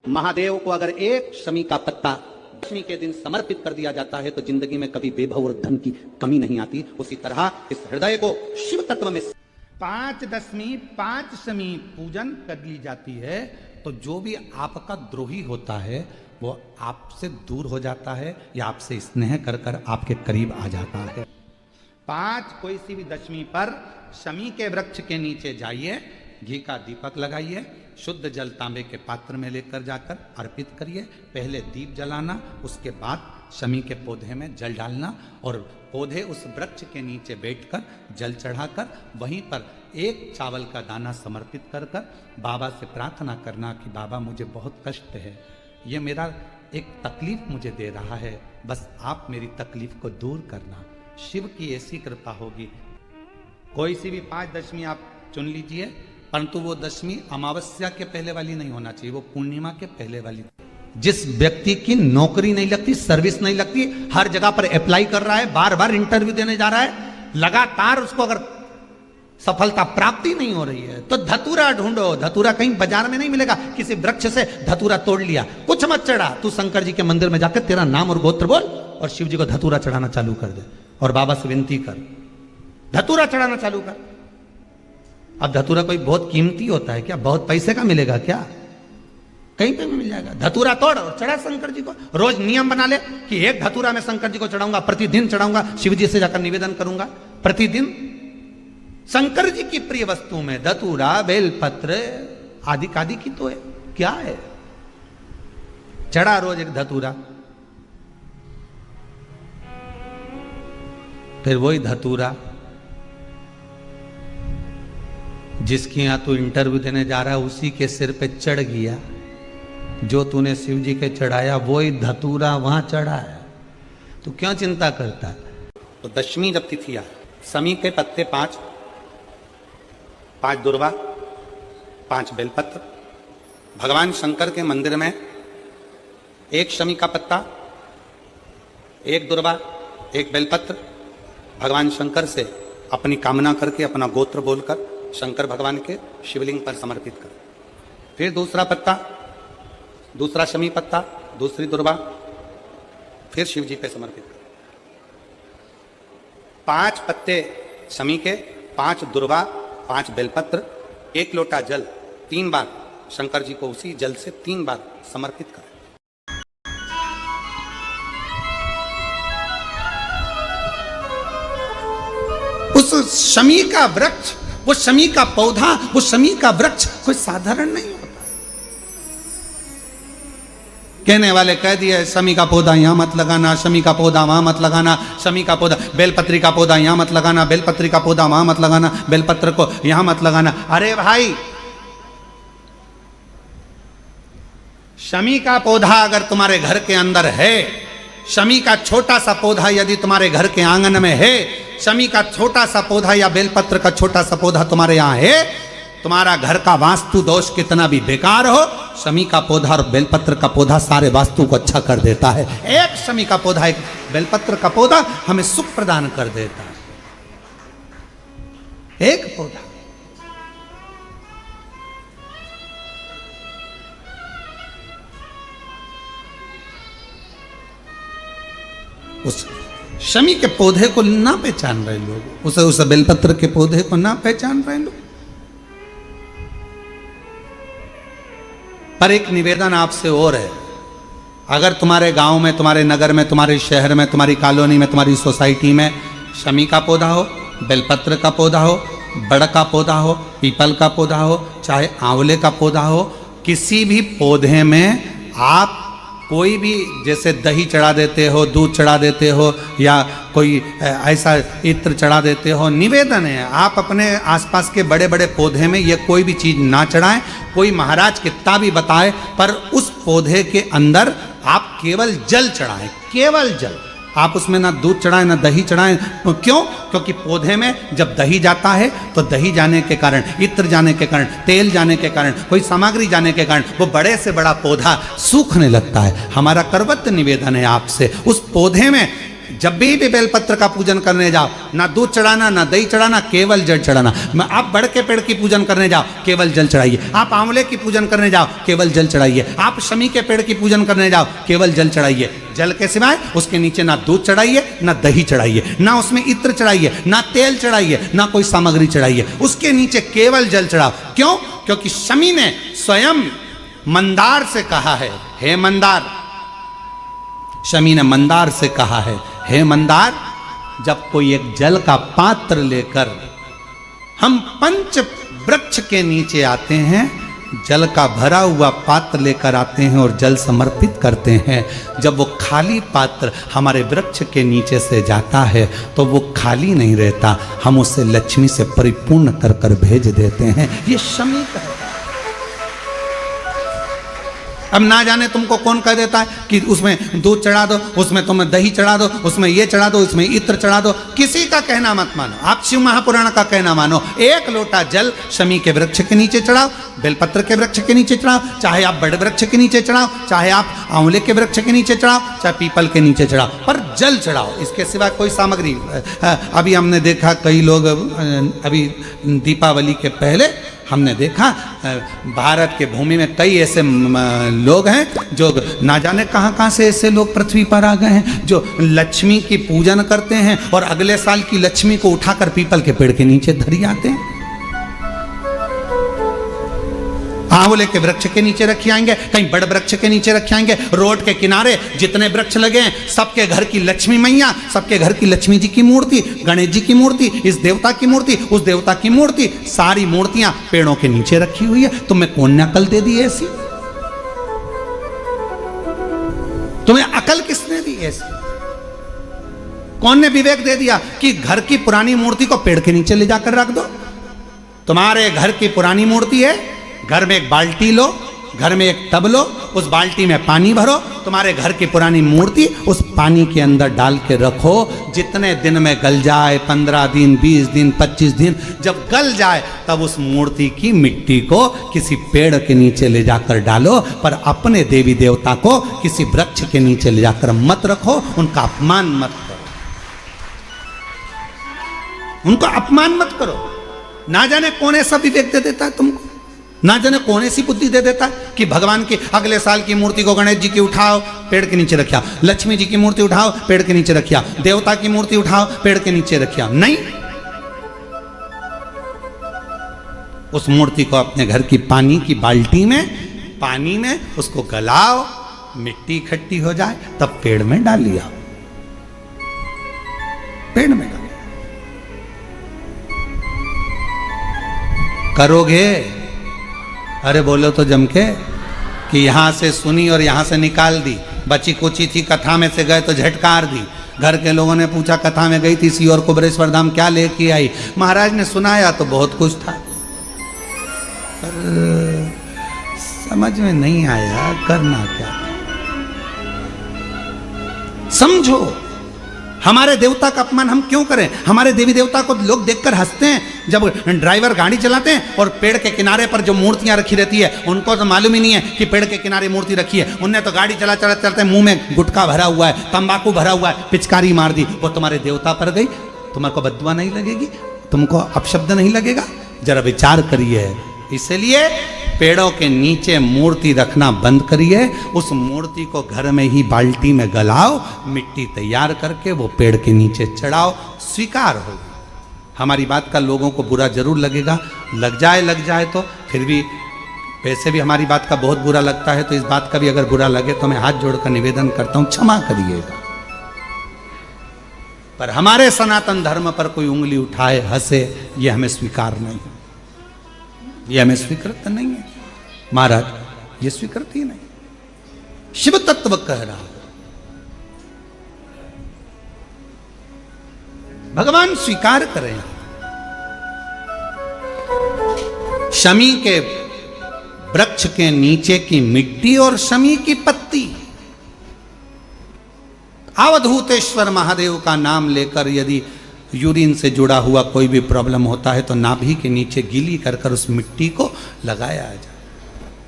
महादेव को अगर एक शमी का पत्ता दशमी के दिन समर्पित कर दिया जाता है तो जिंदगी में कभी वैभव और धन की कमी नहीं आती। उसी तरह इस हृदय को शिव तत्व में 5 दशमी 5 शमी पूजन कर ली जाती है तो जो भी आपका द्रोही होता है वो आपसे दूर हो जाता है या आपसे स्नेह कर कर आपके करीब आ जाता है। 5 कोई सी भी दशमी पर शमी के वृक्ष के नीचे जाइए, घी का दीपक लगाइए, शुद्ध जल तांबे के पात्र में लेकर जाकर अर्पित करिए। पहले दीप जलाना, उसके बाद शमी के पौधे में जल डालना और पौधे उस वृक्ष के नीचे बैठकर जल चढ़ाकर वहीं पर एक चावल का दाना समर्पित कर कर बाबा से प्रार्थना करना कि बाबा मुझे बहुत कष्ट है, ये मेरा एक तकलीफ मुझे दे रहा है, बस आप मेरी तकलीफ को दूर करना। शिव की ऐसी कृपा होगी। कोई सी भी 5 दशमी आप चुन लीजिए, परंतु वो दशमी अमावस्या के पहले वाली नहीं होना चाहिए, वो पूर्णिमा के पहले वाली। जिस व्यक्ति की नौकरी नहीं लगती, सर्विस नहीं लगती, हर जगह पर अप्लाई कर रहा है, बार बार इंटरव्यू देने जा रहा है, लगातार उसको अगर सफलता प्राप्ति नहीं हो रही है तो धतूरा ढूंढो। धतूरा कहीं बाजार में नहीं मिलेगा, किसी वृक्ष से धतूरा तोड़ लिया, कुछ मत चढ़ा, तू शंकर जी के मंदिर में जाकर तेरा नाम और गोत्र बोल और शिव जी को धतूरा चढ़ाना चालू कर दे और बाबा से विनती कर, धतूरा चढ़ाना चालू कर। अब धतूरा कोई बहुत कीमती होता है क्या? बहुत पैसे का मिलेगा क्या? कहीं पे भी मिल जाएगा। धतूरा तोड़ और चढ़ा शंकर जी को। रोज नियम बना ले कि एक धतूरा मैं शंकर जी को चढ़ाऊंगा, प्रतिदिन चढ़ाऊंगा, शिव जी से जाकर निवेदन करूंगा प्रतिदिन। शंकर जी की प्रिय वस्तु में धतूरा, बेलपत्र आदि कादि की तो है, क्या है? चढ़ा रोज एक धतूरा, फिर वही धतूरा जिसके यहां तू इंटरव्यू देने जा रहा है उसी के सिर पे चढ़ गया। जो तूने शिव जी के चढ़ाया वही धतूरा वहां चढ़ा है, तू क्यों चिंता करता है? तो दशमी जब तिथि आए, शमी के पत्ते 5, 5 दुर्वा, 5 बेलपत्र, भगवान शंकर के मंदिर में 1 शमी का पत्ता, 1 दुर्वा, 1 बेलपत्र भगवान शंकर से अपनी कामना करके अपना गोत्र बोलकर शंकर भगवान के शिवलिंग पर समर्पित कर। फिर दूसरा पत्ता, दूसरा शमी पत्ता, दूसरी दुर्वा, फिर शिव जी पे समर्पित कर। 5 पत्ते शमी के, 5 दुर्वा, 5 बेलपत्र, 1 लोटा जल 3 बार शंकर जी को उसी जल से 3 बार समर्पित कर। उस शमी का वृक्ष, वो शमी का पौधा, वो शमी का वृक्ष कोई साधारण नहीं होता। कहने वाले कह दिए शमी का पौधा यहां मत लगाना, शमी का पौधा वहां मत लगाना, शमी का पौधा, बेलपत्री का पौधा यहां मत लगाना, बेलपत्री का पौधा वहां मत लगाना, बेलपत्र को यहां मत लगाना। अरे भाई, शमी का पौधा अगर तुम्हारे घर के अंदर है, शमी का छोटा सा पौधा यदि तुम्हारे घर के आंगन में है, शमी का छोटा सा पौधा या बेलपत्र का छोटा सा पौधा तुम्हारे यहां है, तुम्हारा घर का वास्तु दोष कितना भी बेकार हो, शमी का पौधा और बेलपत्र का पौधा सारे वास्तु को अच्छा कर देता है। एक शमी का पौधा, एक बेलपत्र का पौधा हमें सुख प्रदान कर देता है। एक पौधा। उस शमी के पौधे को ना पहचान रहे लोग, उस बेलपत्र के पौधे को ना पहचान रहे लोग। पर एक निवेदन आपसे और है, अगर तुम्हारे गांव में, तुम्हारे नगर में, तुम्हारे शहर में, तुम्हारी कॉलोनी में, तुम्हारी सोसाइटी में शमी का पौधा हो, बेलपत्र का पौधा हो, बड़ का पौधा हो, पीपल का पौधा हो, चाहे आंवले का पौधा हो, किसी भी पौधे में आप कोई भी, जैसे दही चढ़ा देते हो, दूध चढ़ा देते हो या कोई ऐसा इत्र चढ़ा देते हो, निवेदन है आप अपने आसपास के बड़े बड़े पौधे में ये कोई भी चीज़ ना चढ़ाएं। कोई महाराज कितना भी बताए, पर उस पौधे के अंदर आप केवल जल चढ़ाएं, केवल जल। आप उसमें ना दूध चढ़ाएं ना दही चढ़ाएं। क्यों? क्योंकि पौधे में जब दही जाता है तो दही जाने के कारण, इत्र जाने के कारण, तेल जाने के कारण, कोई सामग्री जाने के कारण वो बड़े से बड़ा पौधा सूखने लगता है। हमारा करवत निवेदन है आपसे, उस पौधे में जब भी बेलपत्र का पूजन करने जाओ, ना दूध चढ़ाना, ना दही चढ़ाना, केवल जल चढ़ाना। आप बड़ के पेड़ की पूजन करने जाओ, केवल जल चढ़ाइए। आप आंवले की पूजन करने जाओ, केवल जल चढ़ाइए। आप शमी के पेड़ की पूजन करने जाओ, केवल जल चढ़ाइए। जल के सिवाय उसके नीचे ना दूध चढ़ाइए, ना दही चढ़ाइए, ना उसमें इत्र चढ़ाइए, ना तेल चढ़ाइए, ना कोई सामग्री चढ़ाइए। उसके नीचे केवल जल चढ़ाओ। क्यों? क्योंकि शमी ने स्वयं मंदार से कहा है, हे मंदार, शमी ने मंदार से कहा है, हे मंदार, जब कोई एक जल का पात्र लेकर हम पंच वृक्ष के नीचे आते हैं, जल का भरा हुआ पात्र लेकर आते हैं और जल समर्पित करते हैं, जब वो खाली पात्र हमारे वृक्ष के नीचे से जाता है तो वो खाली नहीं रहता, हम उसे लक्ष्मी से परिपूर्ण कर कर भेज देते हैं। ये शमी का है। अब ना जाने तुमको कौन कह देता है कि उसमें दूध चढ़ा दो, उसमें तुम्हें दही चढ़ा दो, उसमें ये चढ़ा दो, उसमें इत्र चढ़ा दो। किसी का कहना मत मानो, आप शिव महापुराण का कहना मानो। एक लोटा जल शमी के वृक्ष के नीचे चढ़ाओ, बेलपत्र के वृक्ष के नीचे चढ़ाओ, चाहे आप बड़े वृक्ष के नीचे चढ़ाओ, चाहे आप आंवले के वृक्ष के नीचे चढ़ाओ, चाहे पीपल के नीचे चढ़ाओ, पर जल चढ़ाओ। इसके सिवा कोई सामग्री। अभी हमने देखा कई लोग, अभी दीपावली के पहले हमने देखा भारत के भूमि में कई ऐसे लोग हैं जो ना जाने कहां कहां से ऐसे लोग पृथ्वी पर आ गए हैं, जो लक्ष्मी की पूजन करते हैं और अगले साल की लक्ष्मी को उठाकर पीपल के पेड़ के नीचे धरी आते हैं, आंवले के वृक्ष के नीचे रखे आएंगे, कहीं बड़े वृक्ष के नीचे रखे आएंगे। रोड के किनारे जितने वृक्ष लगे हैं, सबके घर की लक्ष्मी मैया, सबके घर की लक्ष्मी जी की मूर्ति, गणेश जी की मूर्ति, इस देवता की मूर्ति, उस देवता की मूर्ति, सारी मूर्तियां पेड़ों के नीचे रखी हुई है। तुम्हें कौन ने अकल दे दी ऐसी? तुम्हें अकल किसने दी ऐसी? कौन ने विवेक दे दिया कि घर की पुरानी मूर्ति को पेड़ के नीचे ले जाकर रख दो? तुम्हारे घर की पुरानी मूर्ति है, घर में एक बाल्टी लो, घर में एक टब लो, उस बाल्टी में पानी भरो, तुम्हारे घर की पुरानी मूर्ति उस पानी के अंदर डाल के रखो। जितने दिन में गल जाए, 15 दिन, 20 दिन, 25 दिन, जब गल जाए तब उस मूर्ति की मिट्टी को किसी पेड़ के नीचे ले जाकर डालो, पर अपने देवी देवता को किसी वृक्ष के नीचे ले जाकर मत रखो, उनका अपमान मत करो, उनको अपमान मत करो। ना जाने कौन ऐसा विवेक दे देता है तुमको, ना जाने कौन ऐसी बुद्धि दे देता है कि भगवान की अगले साल की मूर्ति को गणेश जी की उठाओ, पेड़ के नीचे रखिया, लक्ष्मी जी की मूर्ति उठाओ, पेड़ के नीचे रखिया, देवता की मूर्ति उठाओ, पेड़ के नीचे रखिया। नहीं, उस मूर्ति को अपने घर की पानी की बाल्टी में, पानी में उसको गलाओ, मिट्टी इकट्ठी हो जाए, तब पेड़ में डाल लिया, पेड़ में डाल। करोगे? अरे बोलो तो जम के कि यहां से सुनी और यहां से निकाल दी, बची कुची थी, कथा में से गए तो झटकार दी। घर के लोगों ने पूछा कथा में गई थी सीहोर कुबरेश्वर धाम, क्या लेके आई? महाराज ने सुनाया तो बहुत कुछ था, पर समझ में नहीं आया करना क्या। समझो, हमारे देवता का अपमान हम क्यों करें? हमारे देवी देवता को लोग देखकर हंसते हैं। जब ड्राइवर गाड़ी चलाते हैं और पेड़ के किनारे पर जो मूर्तियां रखी रहती है, उनको तो मालूम ही नहीं है कि पेड़ के किनारे मूर्ति रखी है। उनने तो गाड़ी चलते मुंह में गुटखा भरा हुआ है, तंबाकू भरा हुआ है, पिचकारी मार दी, वो तुम्हारे देवता पर गई। तुम्हारे को बददुआ नहीं लगेगी? तुमको अपशब्द नहीं लगेगा? जरा विचार करिए। इसलिए पेड़ों के नीचे मूर्ति रखना बंद करिए, उस मूर्ति को घर में ही बाल्टी में गलाओ, मिट्टी तैयार करके वो पेड़ के नीचे चढ़ाओ, स्वीकार होगी। हमारी बात का लोगों को बुरा जरूर लगेगा, लग जाए तो फिर भी, वैसे भी हमारी बात का बहुत बुरा लगता है, तो इस बात का भी अगर बुरा लगे तो मैं हाथ जोड़कर निवेदन करता हूं, क्षमा करिएगा। पर हमारे सनातन धर्म पर कोई उंगली उठाए, हंसे, ये हमें स्वीकार नहीं, ये हमें स्वीकृत नहीं है महाराज, ये स्वीकृत ही नहीं। शिव तत्व कह रहा, भगवान स्वीकार करें। शमी के वृक्ष के नीचे की मिट्टी और शमी की पत्ती, अवधूतेश्वर महादेव का नाम लेकर यदि यूरिन से जुड़ा हुआ कोई भी प्रॉब्लम होता है तो नाभि के नीचे गीली कर कर उस मिट्टी को लगाया जाए।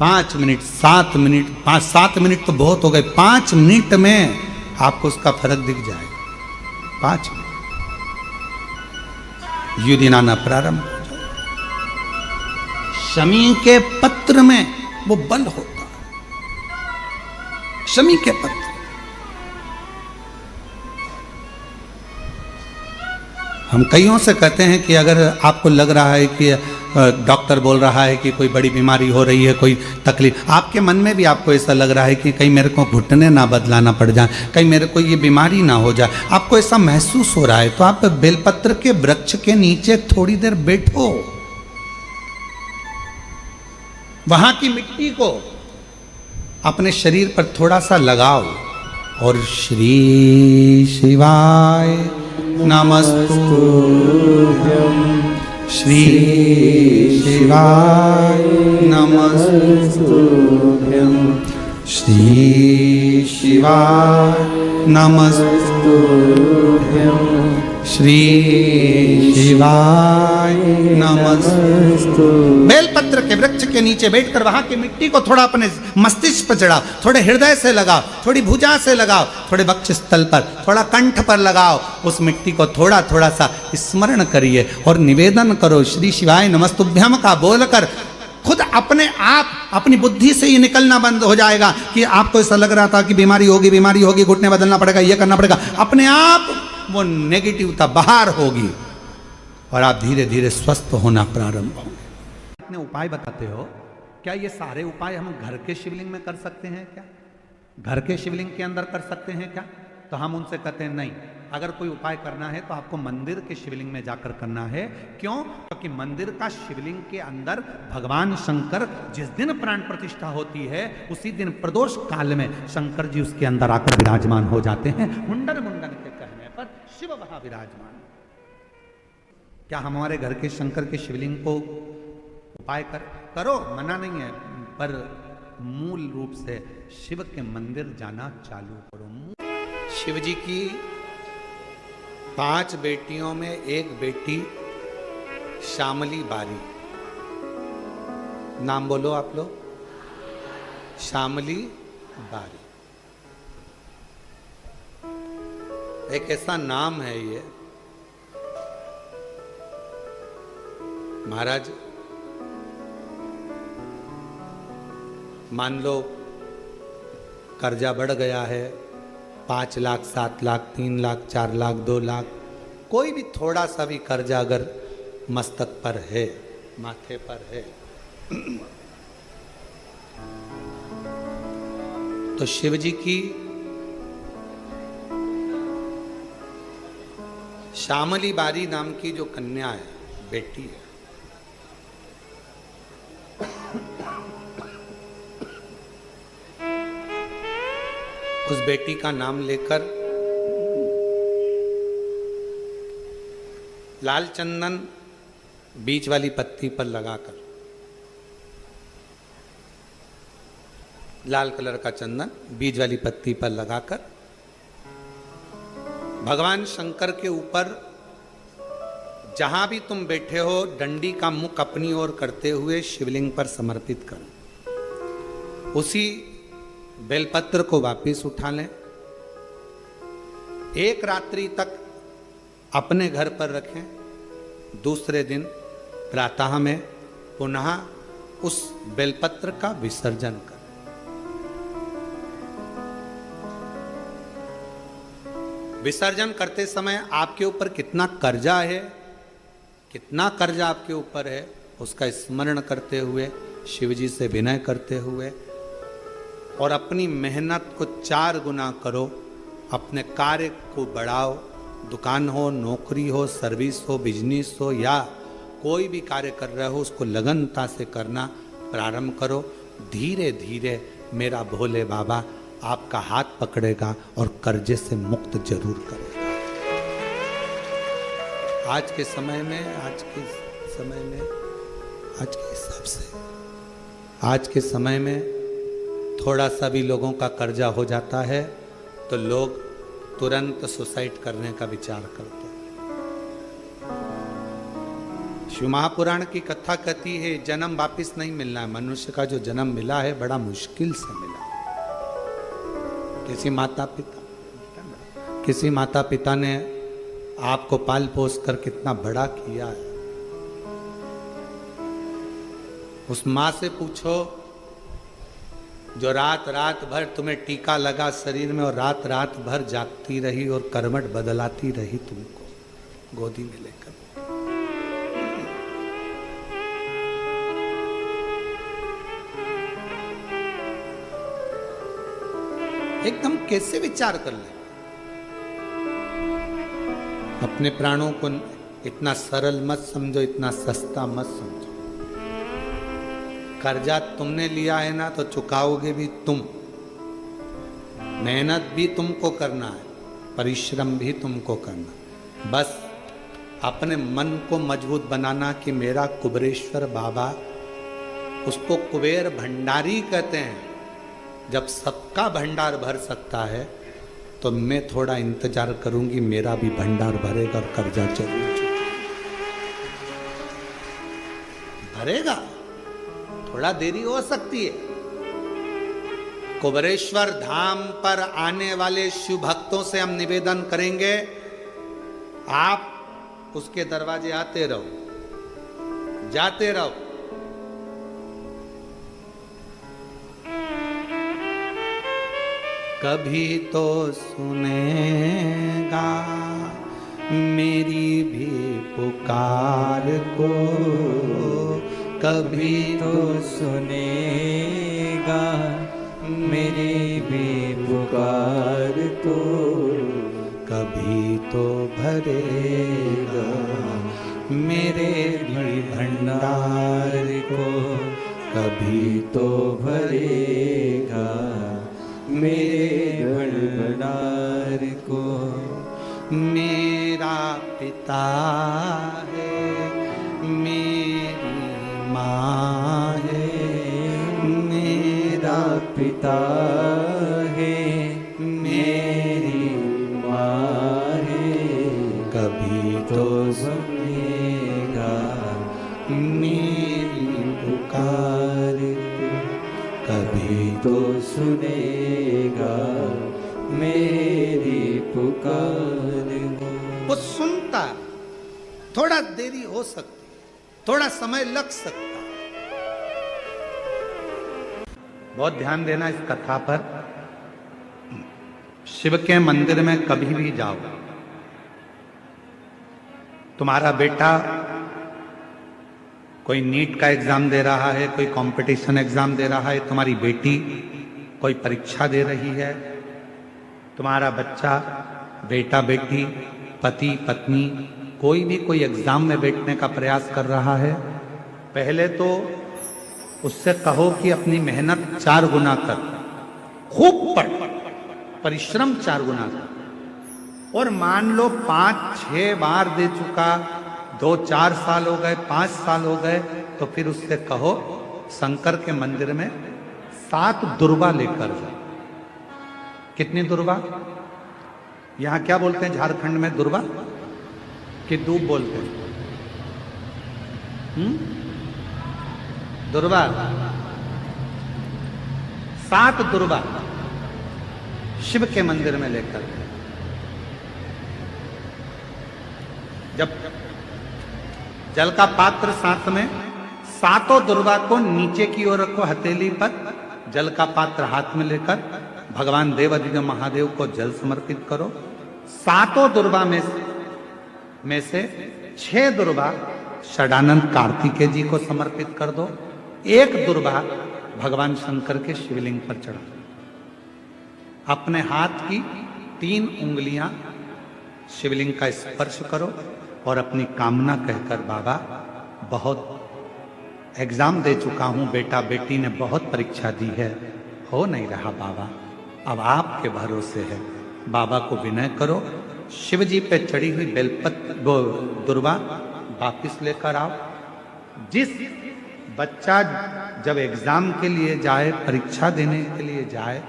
5 मिनट, 7 मिनट, 5-7 मिनट तो बहुत हो गए, 5 मिनट में आपको उसका फर्क दिख जाएगा। 5 में युदिना न प्रारंभ हो जाए। शमी के पत्र में वो बल होता है, शमी के पत्र। हम कईयों से कहते हैं कि अगर आपको लग रहा है कि डॉक्टर बोल रहा है कि कोई बड़ी बीमारी हो रही है, कोई तकलीफ, आपके मन में भी आपको ऐसा लग रहा है कि कहीं मेरे को घुटने ना बदलाना पड़ जाए, कहीं मेरे को ये बीमारी ना हो जाए, आपको ऐसा महसूस हो रहा है, तो आप बेलपत्र के वृक्ष के नीचे थोड़ी देर बैठो, वहां की मिट्टी को अपने शरीर पर थोड़ा सा लगाओ और श्री शिवाय नमस्तुभ्यं, श्री शिवाय नमस्तुभ्यं, श्री शिवाय नमस्तुभ्यं, श्री शिवाय नमस्तुभ्यं। बेलपत्र के वृक्ष के नीचे बैठकर वहां की मिट्टी को थोड़ा अपने मस्तिष्क पर चढ़ाओ, थोड़े हृदय से लगाओ, थोड़ी भुजा से लगाओ, थोड़े वक्ष स्थल पर, थोड़ा कंठ पर लगाओ, उस मिट्टी को थोड़ा थोड़ा सा स्मरण करिए और निवेदन करो श्री शिवाय नमस्तुभ्यम का बोलकर। खुद अपने आप अपनी बुद्धि से ही निकलना बंद हो जाएगा कि आपको ऐसा लग रहा था कि बीमारी होगी, घुटने बदलना पड़ेगा, ये करना पड़ेगा, अपने आप वो नेगेटिवता बाहर होगी और आप धीरे धीरे स्वस्थ होना प्रारंभ होंगे। इतने उपाय बताते हो, क्या ये सारे उपाय हम घर के शिवलिंग में कर सकते हैं? क्या घर के शिवलिंग के अंदर कर सकते हैं क्या? तो हम उनसे कहते हैं नहीं, अगर कोई उपाय करना है तो आपको मंदिर के शिवलिंग में जाकर करना है। क्यों? क्योंकि मंदिर का शिवलिंग के अंदर भगवान शंकर जिस दिन प्राण प्रतिष्ठा होती है उसी दिन प्रदोष काल में शंकर जी उसके अंदर आकर विराजमान हो जाते हैं। मुंडन मुंडन के कहने पर शिव वहां विराजमान। क्या हमारे घर के शंकर के शिवलिंग को उपाय करो, मना नहीं है, पर मूल रूप से शिव के मंदिर जाना चालू करो। शिव जी की 5 बेटियों में एक बेटी श्यामली बारी, नाम बोलो आप लोग, श्यामली बारी। एक ऐसा नाम है ये, महाराज मान लो कर्जा बढ़ गया है, 5 लाख, 7 लाख, 3 लाख, 4 लाख, 2 लाख, कोई भी थोड़ा सा भी कर्जा अगर मस्तक पर है, माथे पर है, तो शिव जी की श्यामली बारी नाम की जो कन्या है, बेटी है, उस बेटी का नाम लेकर लाल चंदन बीच वाली पत्ती पर लगाकर, लाल कलर का चंदन बीज वाली पत्ती पर लगाकर भगवान शंकर के ऊपर जहां भी तुम बैठे हो डंडी का मुख अपनी ओर करते हुए शिवलिंग पर समर्पित करो। उसी बेलपत्र को वापिस उठा लें, एक रात्रि तक अपने घर पर रखें, दूसरे दिन प्रातः में पुनः उस बेलपत्र का विसर्जन करें। विसर्जन करते समय आपके ऊपर कितना कर्जा है, कितना कर्जा आपके ऊपर है, उसका स्मरण करते हुए, शिव जी से विनय करते हुए और अपनी मेहनत को 4 गुना करो, अपने कार्य को बढ़ाओ। दुकान हो, नौकरी हो, सर्विस हो, बिजनेस हो या कोई भी कार्य कर रहे हो, उसको लगनता से करना प्रारंभ करो। धीरे धीरे मेरा भोले बाबा आपका हाथ पकड़ेगा और कर्जे से मुक्त जरूर करेगा। आज के समय में, आज के हिसाब से, आज के समय में थोड़ा सा भी लोगों का कर्जा हो जाता है तो लोग तुरंत सुसाइड करने का विचार करते हैं। शिव महापुराण की कथा कहती है जन्म वापिस नहीं मिलना है। मनुष्य का जो जन्म मिला है बड़ा मुश्किल से मिला। किसी माता पिता ने आपको पाल पोस कर कितना बड़ा किया है। उस मां से पूछो जो रात रात भर तुम्हें टीका लगा शरीर में और रात रात भर जागती रही और करवट बदलाती रही तुमको गोदी में लेकर। एकदम कैसे विचार कर ले, अपने प्राणों को इतना सरल मत समझो, इतना सस्ता मत समझो। कर्जा तुमने लिया है ना तो चुकाओगे भी तुम, मेहनत भी तुमको करना है, परिश्रम भी तुमको करना। बस अपने मन को मजबूत बनाना कि मेरा कुबेरेश्वर बाबा, उसको कुबेर भंडारी कहते हैं। जब सबका भंडार भर सकता है तो मैं थोड़ा इंतजार करूंगी, मेरा भी भंडार भरेगा और कर्जा जरूर भरेगा। थोड़ा देरी हो सकती है। कुबेरेश्वर धाम पर आने वाले शिव भक्तों से हम निवेदन करेंगे, आप उसके दरवाजे आते रहो, जाते रहो। कभी तो सुनेगा मेरी भी पुकार को, कभी तो सुनेगा मेरी भी पुकार को, कभी तो भरेगा मेरे भी भंडार को, कभी तो भरेगा मेरे भंडार को। मेरा पिता है, मेरी माँ है, मेरा पिता है, मेरी माँ है, कभी तो सुनेगा मेरी पुकार को, कभी तो सुनेगा मेरी पुकार को। वो सुनता, थोड़ा देरी हो सकती, थोड़ा समय लग सकता। बहुत ध्यान देना इस कथा पर। शिव के मंदिर में कभी भी जाओ, तुम्हारा बेटा कोई नीट का एग्जाम दे रहा है, कोई कंपटीशन एग्जाम दे रहा है, तुम्हारी बेटी कोई परीक्षा दे रही है, तुम्हारा बच्चा, बेटा बेटी, पति पत्नी, कोई भी कोई एग्जाम में बैठने का प्रयास कर रहा है, पहले तो उससे कहो कि अपनी मेहनत 4 गुना कर, खूब पढ़, परिश्रम 4 गुना कर। और मान लो 5-6 बार दे चुका, 2-4 साल हो गए, 5 साल हो गए, तो फिर उससे कहो शंकर के मंदिर में 7 दुर्वा लेकर जाओ। कितनी दुर्वा? यहां क्या बोलते हैं झारखंड में? दुर्वा कि दूब बोलते हैं? दुर्वा। 7 दुर्वा शिव के मंदिर में लेकर, जब जल का पात्र साथ में, 7 दुर्वा को नीचे की ओर रखो, हथेली पर जल का पात्र हाथ में लेकर भगवान देवाधिदेव महादेव को जल समर्पित करो। 7 दुर्वा में से 6 दुर्वा षडानंद कार्तिकेय जी को समर्पित कर दो, 1 दुर्वा भगवान शंकर के शिवलिंग पर चढ़ा। अपने हाथ की 3 उंगलियां शिवलिंग का स्पर्श करो और अपनी कामना कहकर, बाबा बहुत एग्जाम दे चुका हूं, बेटा बेटी ने बहुत परीक्षा दी है, हो नहीं रहा बाबा, अब आपके भरोसे है। बाबा को विनय करो, शिव जी पे चढ़ी हुई बेलपत्र दुर्वा वापिस लेकर आओ। जिस बच्चा जब एग्जाम के लिए जाए, परीक्षा देने के लिए जाए,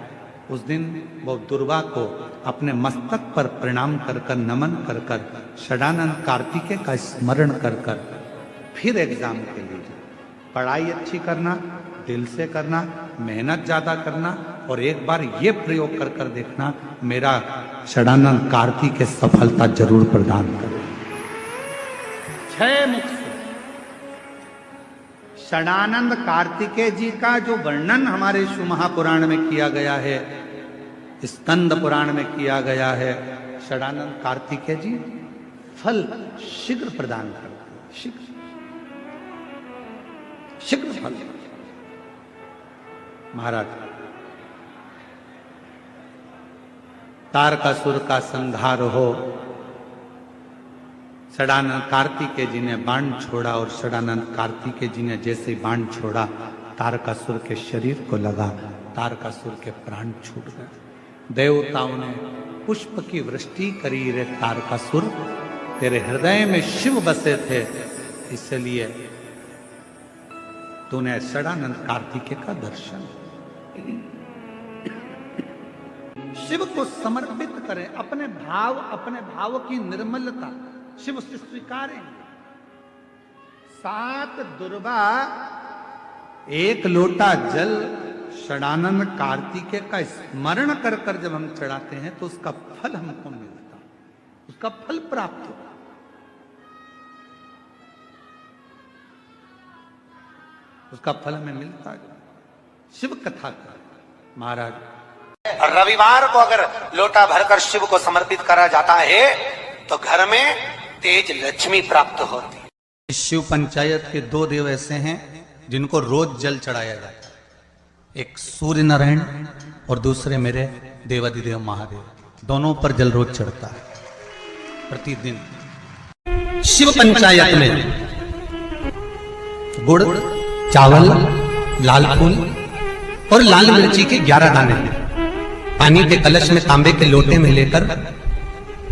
उस दिन वो दुर्वा को अपने मस्तक पर प्रणाम कर कर, नमन कर कर, षडानंद कार्तिकेय का स्मरण कर कर फिर एग्जाम के लिए जाए। पढ़ाई अच्छी करना, दिल से करना, मेहनत ज्यादा करना और एक बार ये प्रयोग कर कर देखना, मेरा षडानंद कार्तिक सफलता जरूर प्रदान करे। 6 मुख से षडानंद कार्तिकेय जी का जो वर्णन हमारे शिव महापुराण में किया गया है, स्कंद पुराण में किया गया है, षडानंद कार्तिकेय जी फल शीघ्र प्रदान करते हैं, शीघ्र फल। महाराज तारकासुर का संहार हो, षडानंद कार्तिकेय जी ने बाण छोड़ा और षडानंद कार्तिकेय जी ने जैसे बाण छोड़ा तारकासुर के शरीर को लगा, तारकासुर के प्राण छूट गए। देवताओं ने पुष्प की वृष्टि करी, रे तारकासुर तेरे हृदय में शिव बसे थे, इसलिए तूने षडानंद कार्तिकेय का दर्शन। शिव को समर्पित करें, अपने भाव की निर्मलता शिव से स्वीकारें। 7 दुर्वा 1 लोटा जल षडानंद कार्तिकेय का स्मरण कर कर जब हम चढ़ाते हैं तो उसका फल हमको मिलता, उसका फल प्राप्त होता। उसका फल हमें मिलता है। शिव कथा का महाराज, रविवार को अगर लोटा भरकर शिव को समर्पित करा जाता है तो घर में तेज लक्ष्मी प्राप्त होती है। शिव पंचायत के 2 देव ऐसे हैं जिनको रोज जल चढ़ाया जाता है, एक सूर्य नारायण और दूसरे मेरे देवादिदेव महादेव, दोनों पर जल रोज चढ़ता है प्रतिदिन। शिव पंचायत में गुड़, चावल, लाल फूल और लाल मिर्ची के 11 दाने पानी के कलश में तांबे के लोटे में लेकर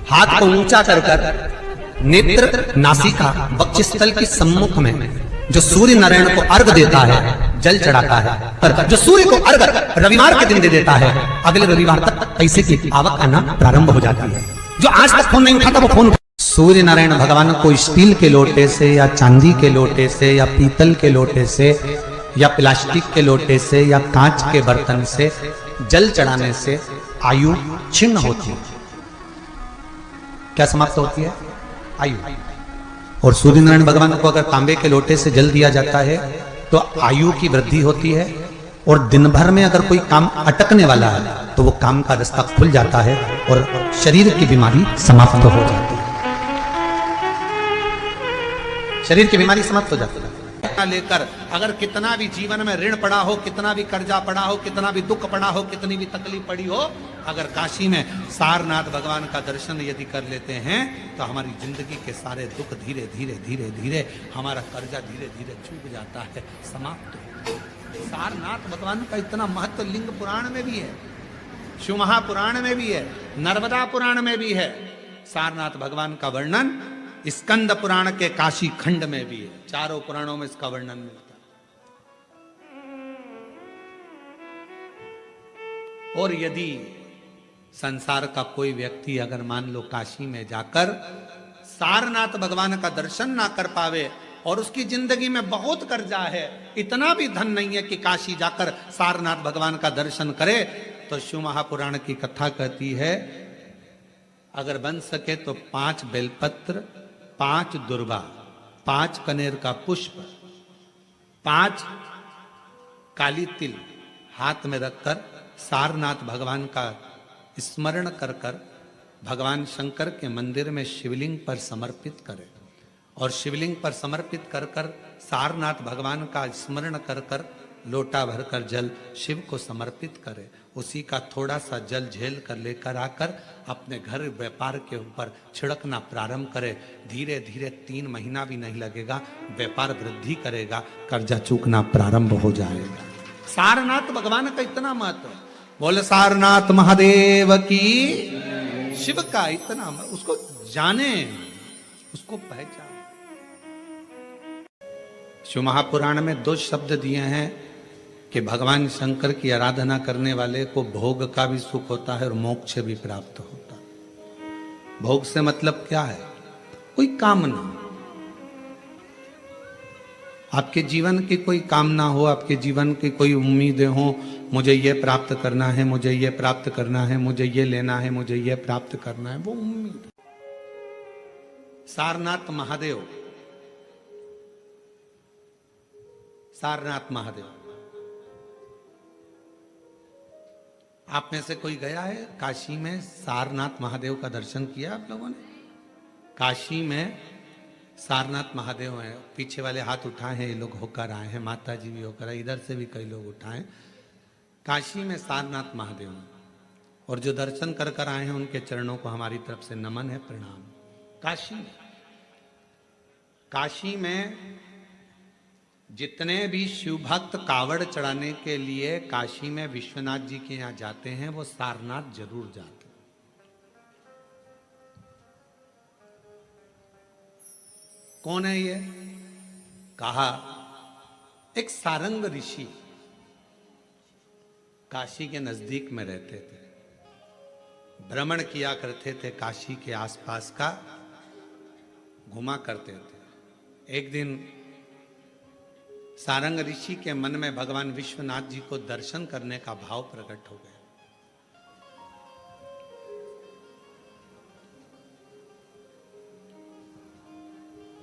हाथ को ऊंचा कर कर नेत्र, नासिका, वक्षस्थल के सम्मुख में जो सूर्य नारायण को अर्घ देता है, जल चढ़ाता है, पर जो सूर्य को अर्घ रविवार के दिन दे देता है, अगले रविवार तक पैसे की आवक आना प्रारंभ हो जाती है। जो आज तक फोन नहीं उठाता वो फोन। सूर्य नारायण भगवान को स्टील के लोटे से या चांदी के लोटे से या पीतल के लोटे से या प्लास्टिक के लोटे से या कांच के बर्तन से जल चढ़ाने से आयु छिन्न होती है। क्या समाप्त होती है? आयु। और सूर्य नारायण भगवान को अगर तांबे के लोटे से जल दिया जाता है तो आयु की वृद्धि होती है, और दिन भर में अगर कोई काम अटकने वाला है तो वो काम का रास्ता खुल जाता है और शरीर की बीमारी समाप्त हो जाती है। शरीर की बीमारी समाप्त हो जाती है। लेकर अगर कितना भी जीवन में ऋण पड़ा हो, कितना भी कर्जा पड़ा हो, कितना भी दुख पड़ा हो, कितनी भी तकलीफ पड़ी हो, अगर काशी में सारनाथ भगवान का दर्शन यदि कर लेते हैं तो हमारी जिंदगी के सारे दुख धीरे धीरे धीरे धीरे, हमारा कर्जा धीरे धीरे चूक जाता है, समाप्त हो। सारनाथ भगवान का इतना महत्व लिंग पुराण में भी है, शिव महापुराण में भी है, नर्मदा पुराण में भी है। सारनाथ भगवान का वर्णन स्कंद पुराण के काशी खंड में भी है, चारों पुराणों में इसका वर्णन मिलता है। और यदि संसार का कोई व्यक्ति अगर मान लो काशी में जाकर सारनाथ भगवान का दर्शन ना कर पावे और उसकी जिंदगी में बहुत कर्जा है, इतना भी धन नहीं है कि काशी जाकर सारनाथ भगवान का दर्शन करे, तो शिव महापुराण की कथा कहती है अगर बन सके तो 5 बेलपत्र, 5 दुर्वा, 5 कनेर का पुष्प, 5 काली तिल हाथ में रखकर सारनाथ भगवान का स्मरण कर कर भगवान शंकर के मंदिर में शिवलिंग पर समर्पित करें, और शिवलिंग पर समर्पित कर कर सारनाथ भगवान का स्मरण कर कर लोटा भरकर जल शिव को समर्पित करें। उसी का थोड़ा सा जल झेल कर लेकर आकर अपने घर व्यापार के ऊपर छिड़कना प्रारंभ करें। धीरे धीरे 3 महीना भी नहीं लगेगा, व्यापार वृद्धि करेगा, कर्जा चूकना प्रारंभ हो जाएगा। सारनाथ भगवान का इतना महत्व, बोले सारनाथ महादेव की, शिव का इतना, उसको जाने, उसको पहचान। शिव महापुराण में 2 शब्द दिए हैं कि भगवान शंकर की आराधना करने वाले को भोग का भी सुख होता है और मोक्ष भी प्राप्त होता है। भोग से मतलब क्या है? कोई कामना, आपके जीवन की कोई कामना हो, आपके जीवन की कोई उम्मीदें हो, मुझे ये प्राप्त करना है, मुझे ये प्राप्त करना है, मुझे ये लेना है, मुझे ये प्राप्त करना है, वो उम्मीद। सारनाथ महादेव, सारनाथ महादेव, आप में से कोई गया है काशी में? सारनाथ महादेव का दर्शन किया आप लोगों ने? काशी में सारनाथ महादेव हैं, पीछे वाले हाथ उठाए हैं, ये लोग होकर आए हैं, माता जी भी होकर आए, इधर से भी कई लोग उठाए। काशी में सारनाथ महादेव हैं, और जो दर्शन कर कर आए हैं उनके चरणों को हमारी तरफ से नमन है, प्रणाम। काशी में जितने भी शिव भक्त कावड़ चढ़ाने के लिए काशी में विश्वनाथ जी के यहाँ जाते हैं, वो सारनाथ जरूर जाते हैं। कौन है ये? कहा एक सारंग ऋषि काशी के नजदीक में रहते थे, भ्रमण किया करते थे, काशी के आसपास का घुमा करते थे। एक दिन सारंग ऋषि के मन में भगवान विश्वनाथ जी को दर्शन करने का भाव प्रकट हो गया।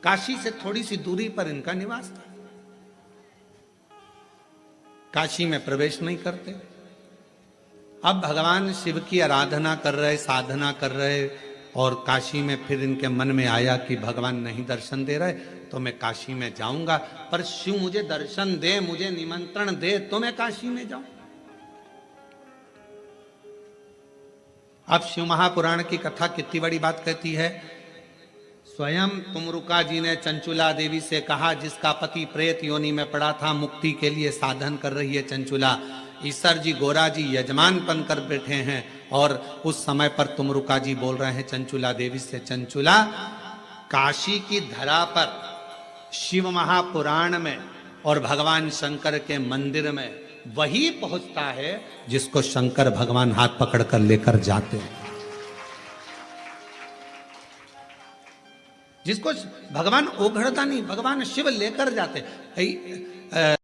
काशी से थोड़ी सी दूरी पर इनका निवास था। काशी में प्रवेश नहीं करते। अब भगवान शिव की आराधना कर रहे, साधना कर रहे, और काशी में फिर इनके मन में आया कि भगवान नहीं दर्शन दे रहे तो मैं काशी में जाऊंगा, पर शिव मुझे दर्शन दे, मुझे निमंत्रण दे तो मैं काशी में जाऊं। अब शिव महापुराण की कथा कितनी बड़ी बात कहती है। स्वयं तुमरुका जी ने चंचुला देवी से कहा, जिसका पति प्रेत योनि में पड़ा था, मुक्ति के लिए साधन कर रही है चंचुला। ईसर जी गोरा जी यजमान बनकर बैठे हैं, और उस समय पर तुमरुका जी बोल रहे हैं चंचुला देवी से, चंचुला काशी की धरा पर शिव महापुराण में और भगवान शंकर के मंदिर में वही पहुंचता है जिसको शंकर भगवान हाथ पकड़कर लेकर जाते हैं, जिसको भगवान ओघड़ता नहीं, भगवान शिव लेकर जाते।